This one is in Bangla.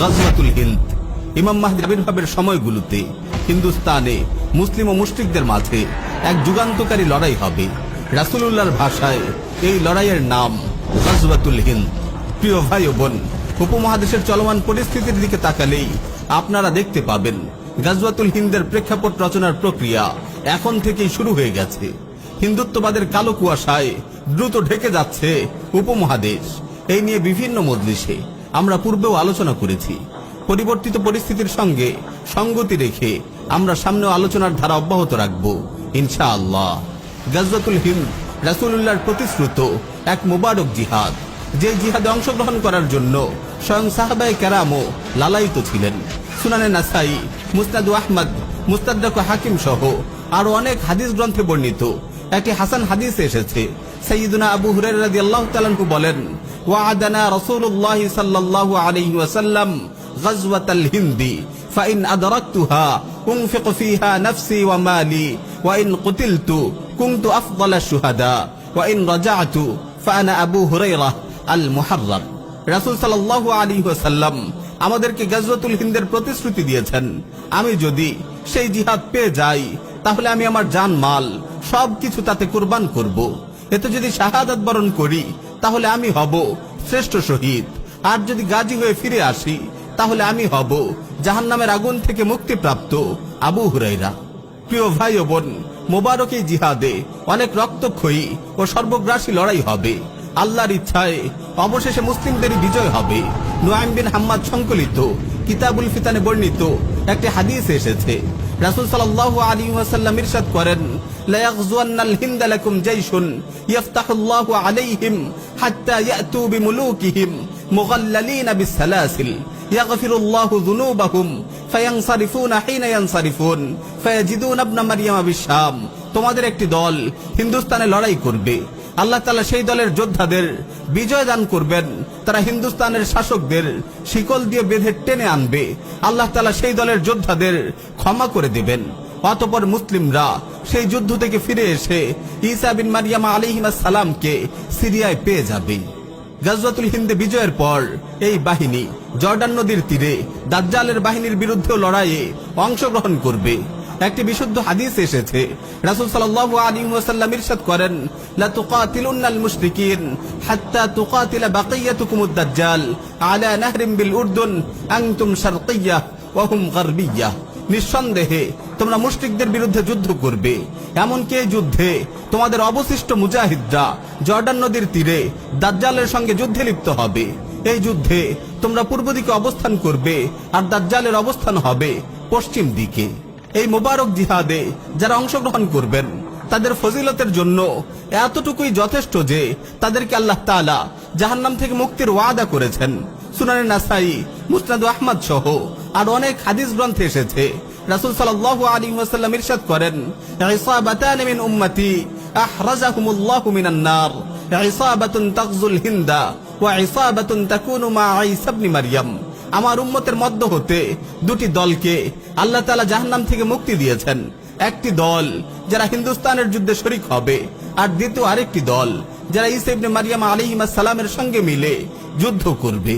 গাজওয়াতুল হিন্দ। ইমাম মাহদী আবির্ভাবের সময়গুলোতে হিন্দুস্তানে মুসলিম ও মুশরিকদের মাঝে এক যুগান্তকারী লড়াই হবে। রাসূলুল্লাহর ভাষায় এই লড়াইয়ের নাম গাজওয়াতুল হিন্দ। প্রিয় ভাই ও বোন, উপমহাদেশের চলমান পরিস্থিতির দিকে তাকালেই আপনারা দেখতে পাবেন গাজওয়াতুল হিন্দের প্রেক্ষাপট রচনার প্রক্রিয়া এখন থেকেই শুরু হয়ে গেছে। হিন্দুত্ববাদের কালো কুয়াশায় দ্রুত ঢেকে যাচ্ছে উপমহাদেশ। এই নিয়ে বিভিন্ন মজলিসে আমরা পূর্বেও আলোচনা করেছি। পরিবর্তিত পরিস্থিতির সঙ্গে সঙ্গতি রেখে আমরা সামনেও আলোচনার ধারা অব্যাহত রাখব ইনশাআল্লাহ। গাজওয়াতুল হিন্দ রাসূলুল্লাহর প্রতিশ্রুত এক মুবারক জিহাদ, যে জিহাদে অংশগ্রহণ করার জন্য স্বয়ং সাহাবায়ে কেরামও লালায়িত ছিলেন। সুনানে নাসাই, মুসনাদ আহমদ, মুস্তাদরাক হাকিম সহ আরো অনেক হাদিস গ্রন্থে বর্ণিত একটি হাসান হাদিসে এসেছে, সাইয়্যিদুনা আবু হুরায়রা রাদিয়াল্লাহু তাআলা আনহু বলেন, ওয়া'আদানা রাসূলুল্লাহ সাল্লাল্লাহু আলাইহি ওয়াসাল্লাম গাজওয়াতাল হিন্দি ফাইন আদরাকতুহা উনফিক ফিহা নাফসি ওয়া মালি ওয়া ইন কুতিলতু কুনতু আফদালাশ শুহাদা ওয়া ইন রাজা'তু ফাআনা আবু হুরায়রা আল মুহাররাম। রাসূল সাল্লাল্লাহু আলাইহি ওয়াসাল্লাম আমাদেরকে গাজওয়াতুল হিন্দের প্রতিশ্রুতি দিয়েছেন, আমি যদি সেই জিহাদ পেয়ে যাই তাহলে আমি আমার জান মাল সবকিছু তাতে কুরবান করব। এতে যদি শাহাদাত বরণ করি তাহলে আমি হব শ্রেষ্ঠ শহীদ, আর যদি গাজী হয়ে ফিরে আসি তাহলে আমি হব জাহান্নামের আগুন থেকে মুক্তিপ্রাপ্ত আবু হুরায়রা। প্রিয় ভাই ও বোন, মোবারক এই জিহাদে অনেক রক্তক্ষয়ী ও সর্বগ্রাসী লড়াই হবে। আল্লাহর ইচ্ছায় অবশেষে মুসলিমদেরই বিজয় হবে। নুআইম বিন হাম্মাদ সংকলিত কিতাবুল ফিতানে বর্ণিত একটি হাদিসে এসেছে, রাসূল সাল্লাল্লাহু আলাইহি ওয়াসাল্লাম ইরশাদ করেন, লা ইয়াগজুয়ান্নাল হিন্দ লাকুম জাইশুন ইফতাহুল্লাহু আলাইহিম হাত্তা ইয়াতু বিমুলুকিহিম মুগাল্লালিনা বিসসালাসিল ইয়াগফিরুল্লাহু যুনুবাহুম ফায়ানসারিফুনা হিনা ইয়ানসারিফুন ফায়াজিদুনা ইবনা মারইয়ামা বিশাম। তোমাদের একটি দল হিন্দুস্তানে লড়াই করবে, আল্লাহ তাআলা সেই দলের যোদ্ধাদের বিজয় দান করবেন। তারা হিন্দুস্তানের শাসকদের শিকল দিয়ে বেঁধে টেনে আনবে, আল্লাহ তাআলা সেই দলের যোদ্ধাদের ক্ষমা করে দেবেন। অতঃপর মুসলিমরা সেই যুদ্ধ থেকে ফিরে এসে ঈসা বিন মারইয়াম আলাইহিস সালামকে সিরিয়ায় পেয়ে যাবে। গাজওয়াতুল হিন্দে বিজয়ের পর এই বাহিনী জর্ডান নদীর তীরে দাজ্জালের বাহিনীর বিরুদ্ধে লড়াইয়ে অংশগ্রহণ করবে। একটি বিশুদ্ধ হাদিস এসেছে, রাসূল সাল্লাল্লাহু আলাইহি ওয়াসাল্লাম ইরশাদ করেন, লা তুকাতিলুন্নাল মুশরিকিন হাত্তা তুকাতিলা বাকিয়াতুকুমুদ দাজ্জাল আলা নাহরিন বিল উরদুন আনতুম শারকিয়্যাহ ওয়া হুম গারবিয়্যাহ। নিঃসন্দেহে তোমরা মুশরিকদের বিরুদ্ধে যুদ্ধ করবে, এমনকি এই যুদ্ধে তোমাদের অবশিষ্ট মুজাহিদরা জর্ডান নদীর তীরে দাজ্জালের সঙ্গে যুদ্ধে লিপ্ত হবে। এই যুদ্ধে তোমরা পূর্ব দিকে অবস্থান করবে আর দাজ্জালের অবস্থান হবে পশ্চিম দিকে। এই মোবারক জিহাদে যারা অংশগ্রহণ করবেন তাদের ফজিলতের জন্য এতটুকুই যথেষ্ট যে তাদেরকে আল্লাহ তাআলা জাহান্নাম থেকে মুক্তির ওয়াদা করেছেন। সুনানে নাসাই, মুসনাদ আহমদ সহ আর অনেক হাদিস গ্রন্থে এসেছে, রাসূল সাল্লাল্লাহু আলাইহি ওয়াসাল্লাম ইরশাদ করেন, ইসাবাতান মিন উম্মতি আহরাজাহুমুল্লাহু মিনান নার, ইসাবাতুন তাগজুল হিন্দা ওয়া ইসাবাতুন তাকুনু মা ঈসা ইবনে মারইয়াম। আমার উম্মতের মধ্য হতে দুটি দলকে আল্লাহ তাআলা জাহান্নাম থেকে মুক্তি দিয়েছেন। একটি দল যারা হিন্দুস্তানের যুদ্ধে শরীক হবে, আর দ্বিতীয় আরেকটি দল যারা ঈসা ইবনে মারইয়াম আলাইহিস সালামের সঙ্গে মিলে যুদ্ধ করবে।